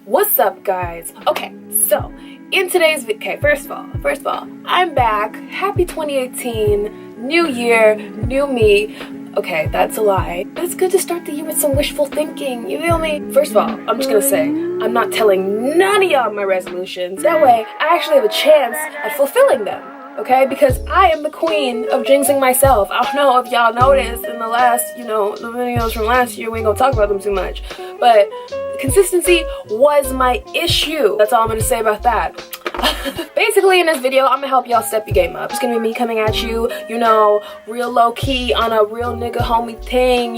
What's up, guys? Okay, so in today's video, first of all, I'm back. Happy 2018, new year, new me. Okay, that's a lie. But it's good to start the year with some wishful thinking, you feel me? First of all, I'm just gonna say, I'm not telling none of y'all my resolutions. That way, I actually have a chance at fulfilling them, okay? Because I am the queen of jinxing myself. I don't know if y'all noticed in the last, the videos from last year, we ain't gonna talk about them too much. But consistency was my issue. That's all I'm gonna say about that. Basically, in this video, I'm gonna help y'all step your game up. It's gonna be me coming at you, real low-key on a real nigga homie thing.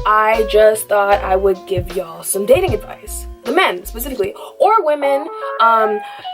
I just thought I would give y'all some dating advice. The men, specifically, or women,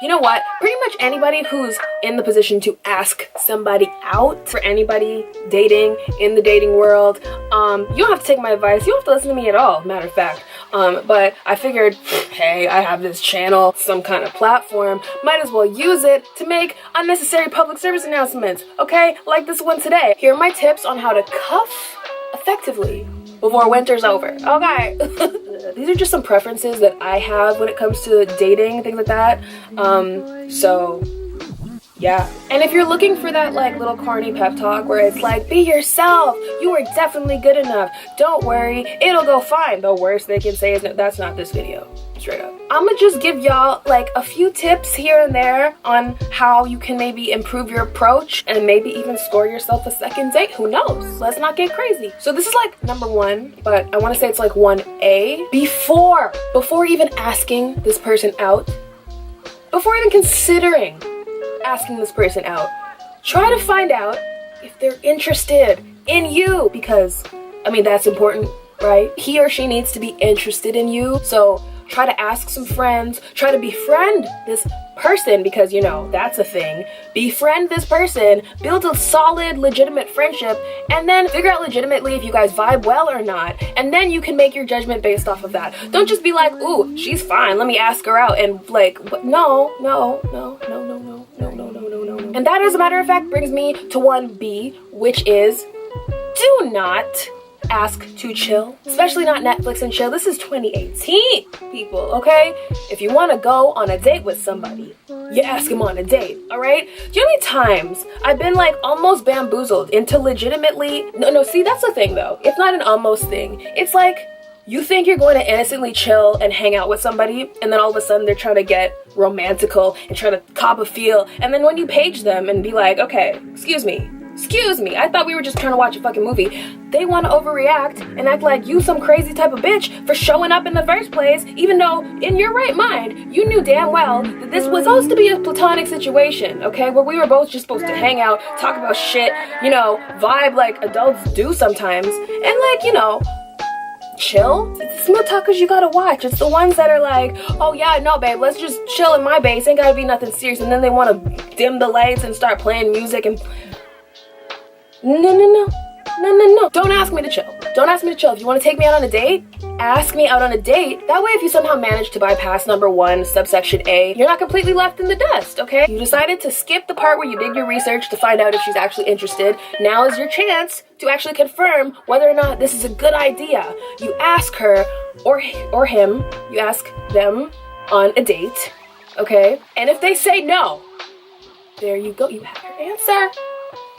you know what? Pretty much anybody who's in the position to ask somebody out, for anybody dating in the dating world, you don't have to take my advice. You don't have to listen to me at all, matter of fact. But I figured, hey, I have this channel, some kind of platform, might as well use it to make unnecessary public service announcements, okay? Like this one today. Here are my tips on how to cuff effectively before winter's over, okay? These are just some preferences that I have when it comes to dating, things like that. So yeah. And if you're looking for that little corny pep talk where it's like, be yourself, you are definitely good enough, don't worry, it'll go fine. The worst they can say is no, that's not this video, straight up. I'm gonna just give y'all a few tips here and there on how you can maybe improve your approach and maybe even score yourself a second date. Who knows? Let's not get crazy. So this is number one, but I want to say it's 1A. Before even asking this person out, before even considering asking this person out, try to find out if they're interested in you, because that's important, right? He or she needs to be interested in you. So try to ask some friends, try to befriend this person, because that's a thing. Befriend this person, build a solid, legitimate friendship, and then figure out legitimately if you guys vibe well or not, and then you can make your judgment based off of that. Don't just be like, ooh, she's fine, let me ask her out, and no. And that, as a matter of fact, brings me to 1B, which is do not ask to chill, especially not Netflix and chill. This is 2018, people, okay? If you want to go on a date with somebody, you ask them on a date, all right? Do you know how many times I've been almost bamboozled into legitimately, no, see, that's the thing though. It's not an almost thing. It's you think you're going to innocently chill and hang out with somebody, and then all of a sudden they're trying to get romantical and try to cop a feel, and then when you page them and be like, okay, excuse me, I thought we were just trying to watch a fucking movie, they want to overreact and act like you some crazy type of bitch for showing up in the first place, even though in your right mind you knew damn well that this was supposed to be a platonic situation, okay, where we were both just supposed to hang out, talk about shit, vibe like adults do sometimes, and chill. It's the small talkers you gotta watch. It's the ones that are like, oh yeah, no babe, let's just chill in my base, ain't gotta be nothing serious, and then they want to dim the lights and start playing music and no. Don't ask me to chill. Don't ask me to chill. If you want to take me out on a date, ask me out on a date. That way, if you somehow manage to bypass number 1, subsection A, you're not completely left in the dust, okay? You decided to skip the part where you did your research to find out if she's actually interested. Now is your chance to actually confirm whether or not this is a good idea. You ask her or him, you ask them on a date, okay? And if they say no, there you go. You have your answer.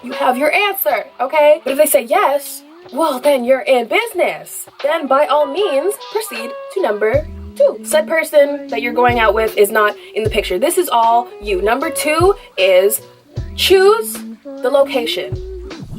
You have your answer, okay? But if they say yes, well, then you're in business. Then by all means, proceed to number 2. Said person that you're going out with is not in the picture. This is all you. Number 2 is choose the location.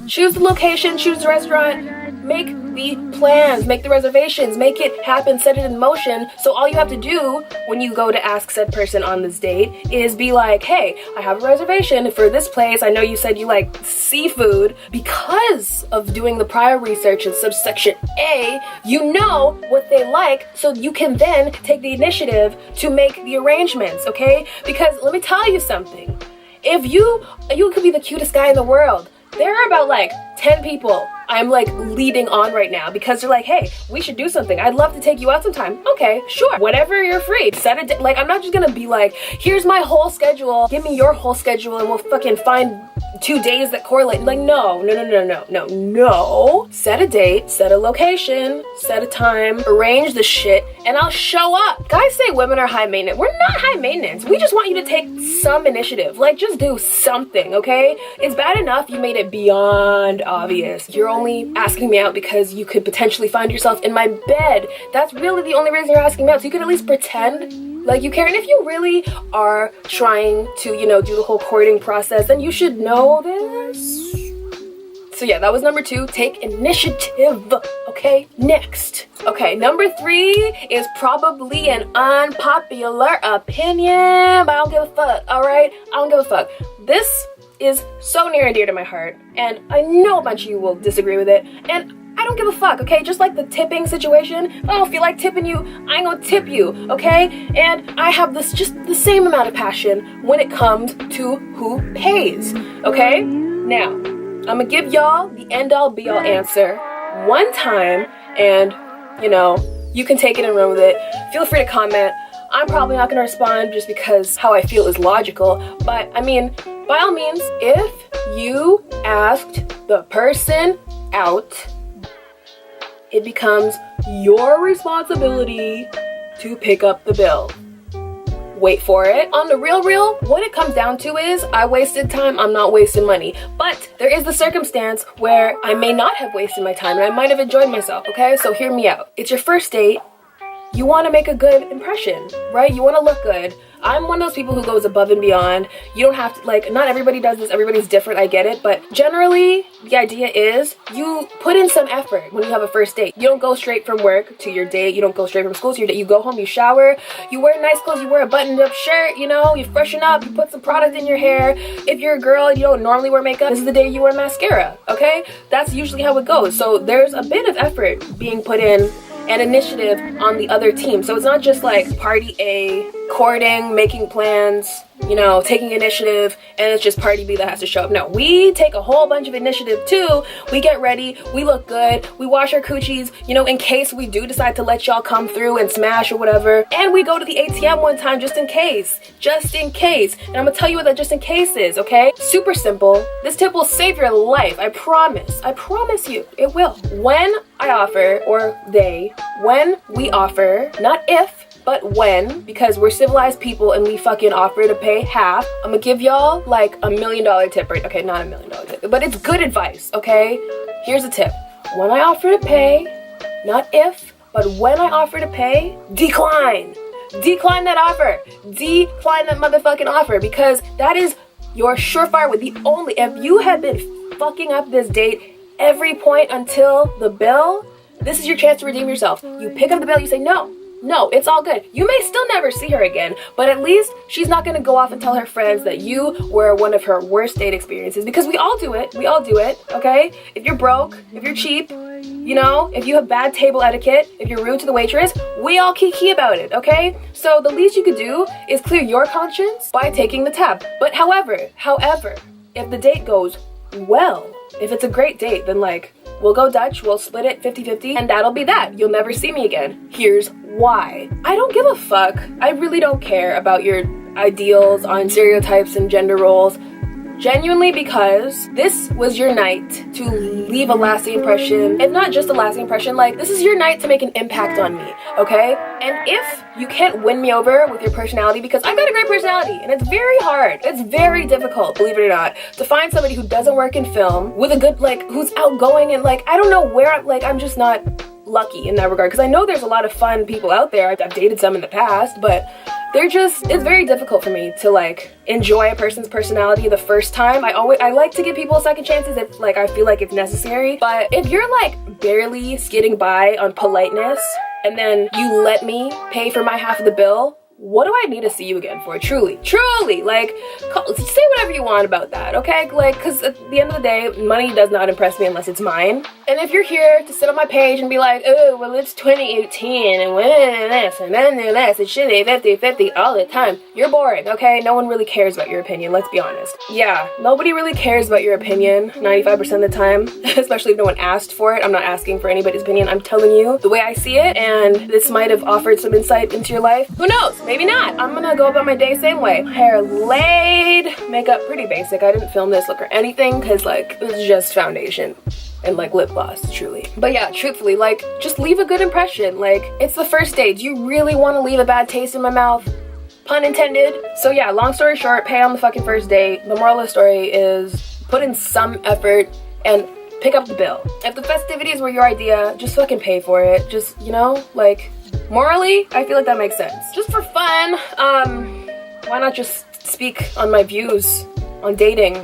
Choose the location, choose the restaurant, make the plans, make the reservations, make it happen, set it in motion. So all you have to do when you go to ask said person on this date is be like, hey, I have a reservation for this place. I know you said you like seafood. Because of doing the prior research in subsection A, you know what they like, so you can then take the initiative to make the arrangements, okay? Because let me tell you something. If you could be the cutest guy in the world, there are about 10 people I'm like leading on right now because they're like, hey, we should do something. I'd love to take you out sometime. Okay, sure. Whenever you're free, set a day. Like, I'm not just gonna be like, here's my whole schedule, give me your whole schedule and we'll fucking find 2 days that correlate. Like, no. Set a date, set a location, set a time, arrange the shit, and I'll show up. Guys say women are high maintenance. We're not high maintenance. We just want you to take some initiative. Like, just do something, okay? It's bad enough you made it beyond obvious. You're only asking me out because you could potentially find yourself in my bed. That's really the only reason you're asking me out. So you could at least pretend like you care. And if you really are trying to, you know, do the whole courting process, then you should know this. So yeah, that was number 2. Take initiative. Okay, next. Okay, number 3 is probably an unpopular opinion, but I don't give a fuck, alright? I don't give a fuck. This is so near and dear to my heart, and I know a bunch of you will disagree with it, and I don't give a fuck, okay? Just like the tipping situation, if I don't feel like tipping you, I ain't gonna tip you, okay? And I have this just the same amount of passion when it comes to who pays, okay? Now, I'm gonna give y'all the end-all be-all answer one time, and, you know, you can take it and run with it. Feel free to comment. I'm probably not gonna respond just because how I feel is logical, but I mean, by all means, if you asked the person out, it becomes your responsibility to pick up the bill. Wait for it. On the real, what it comes down to is I wasted time, I'm not wasting money. But there is the circumstance where I may not have wasted my time and I might have enjoyed myself, okay? So hear me out. It's your first date. You want to make a good impression, right? You want to look good. I'm one of those people who goes above and beyond. You don't have to, like, not everybody does this, everybody's different, I get it, but generally, the idea is you put in some effort when you have a first date. You don't go straight from work to your date, you don't go straight from school to your date, you go home, you shower, you wear nice clothes, you wear a buttoned up shirt, you know, you freshen up, you put some product in your hair. If you're a girl and you don't normally wear makeup, this is the day you wear mascara, okay? That's usually how it goes. So there's a bit of effort being put in and initiative on the other team. So it's not just like party A, courting, making plans, you know, taking initiative, and it's just party B that has to show up. No, we take a whole bunch of initiative too. We get ready, we look good, we wash our coochies, you know, in case we do decide to let y'all come through and smash or whatever. And we go to the ATM one time just in case. Just in case. And I'm gonna tell you what that just in case is, okay? Super simple. This tip will save your life. I promise. I promise you, it will. When I offer, or they, when we offer, not if, but when, because we're civilized people and we fucking offer to pay half, I'm gonna give y'all like $1 million tip, right? Okay, not $1 million tip, but it's good advice, okay? Here's a tip. When I offer to pay, not if, but when I offer to pay, decline. Decline that offer. Decline that motherfucking offer, because that is your surefire with the only, if you have been fucking up this date every point until the bill, this is your chance to redeem yourself. You pick up the bill, you say no, it's all good. You may still never see her again, but at least she's not gonna go off and tell her friends that you were one of her worst date experiences, because we all do it, okay? If you're broke, if you're cheap, you know, if you have bad table etiquette, if you're rude to the waitress, we all kiki about it, okay? So the least you could do is clear your conscience by taking the tab. But however, if the date goes well, if it's a great date, then like, we'll go Dutch, we'll split it 50-50, and that'll be that. You'll never see me again. Here's why. I don't give a fuck. I really don't care about your ideals on stereotypes and gender roles. Genuinely, because this was your night to leave a lasting impression. If not just a lasting impression, like, this is your night to make an impact on me, okay? And if you can't win me over with your personality, because I got a great personality, and it's very hard, it's very difficult, believe it or not, to find somebody who doesn't work in film, with a good, like, who's outgoing, and like, I don't know where, I'm just not lucky in that regard, because I know there's a lot of fun people out there. I've dated some in the past, but it's very difficult for me to like enjoy a person's personality the first time. I like to give people second chances if like I feel like it's necessary, but if you're like barely skidding by on politeness and then you let me pay for my half of the bill, what do I need to see you again for? Truly, like, say whatever you want about that, okay? Like, because at the end of the day, money does not impress me unless it's mine. And if you're here to sit on my page and be like, oh, well, it's 2018 and this and then this and shit, 50-50 all the time, you're boring, okay? No one really cares about your opinion, let's be honest. Yeah, nobody really cares about your opinion 95% of the time, especially if no one asked for it. I'm not asking for anybody's opinion. I'm telling you the way I see it, and this might have offered some insight into your life. Who knows? Maybe not. I'm gonna go about my day same way. Hair laid, makeup pretty basic. I didn't film this look or anything because like it was just foundation and like lip gloss, truly. But yeah, truthfully, like just leave a good impression. Like it's the first date. Do you really want to leave a bad taste in my mouth? Pun intended. So yeah, long story short, pay on the fucking first date. The moral of the story is put in some effort and pick up the bill. If the festivities were your idea, just fucking pay for it. Just, you know, like morally, I feel like that makes sense. Just for fun, why not just speak on my views on dating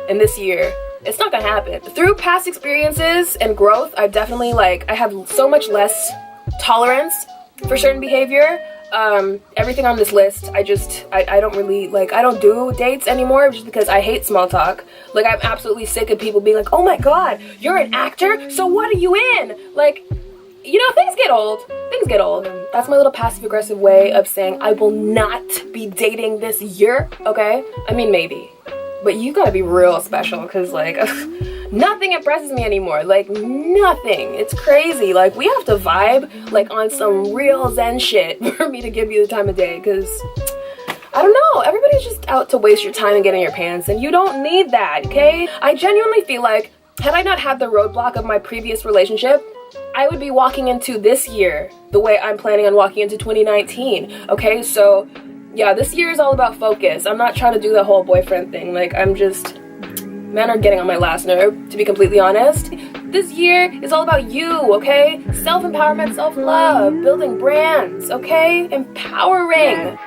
in this year? It's not gonna happen. Through past experiences and growth, I've definitely I have so much less tolerance for certain behavior. Everything on this list, I don't really, I don't do dates anymore just because I hate small talk. Like, I'm absolutely sick of people being like, oh my god, you're an actor? So what are you in? Like, you know, things get old. Things get old. That's my little passive-aggressive way of saying I will not be dating this year, okay? I mean, maybe. But you gotta be real special because, like, nothing impresses me anymore. Like, nothing. It's crazy. Like, we have to vibe, like, on some real zen shit for me to give you the time of day because, I don't know, everybody's just out to waste your time and get in your pants, and you don't need that, okay? I genuinely feel like, had I not had the roadblock of my previous relationship, I would be walking into this year the way I'm planning on walking into 2019, okay? So, yeah, this year is all about focus. I'm not trying to do the whole boyfriend thing. Like, men are getting on my last nerve, to be completely honest. This year is all about you, okay? Self-empowerment, self-love, building brands, okay? Empowering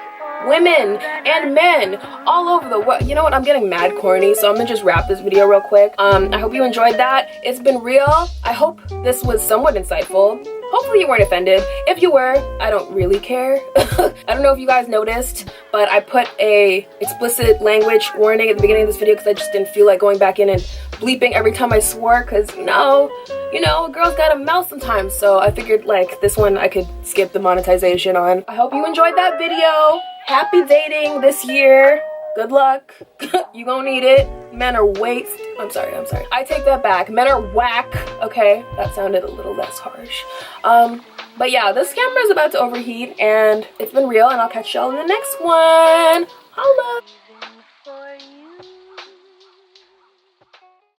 women and men all over the world. You know what? I'm getting mad corny, so I'm gonna just wrap this video real quick. I hope you enjoyed that. It's been real. I hope this was somewhat insightful. Hopefully you weren't offended. If you were, I don't really care. I don't know if you guys noticed, but I put a explicit language warning at the beginning of this video because I just didn't feel like going back in and bleeping every time I swore because, you know, a girl's got a mouth sometimes. So I figured, like, this one I could skip the monetization on. I hope you enjoyed that video. Happy dating this year. Good luck. You gonna need it. Men are I'm sorry. I take that back. Men are whack. Okay, that sounded a little less harsh. But yeah, this camera is about to overheat and it's been real, and I'll catch y'all in the next one. Holla.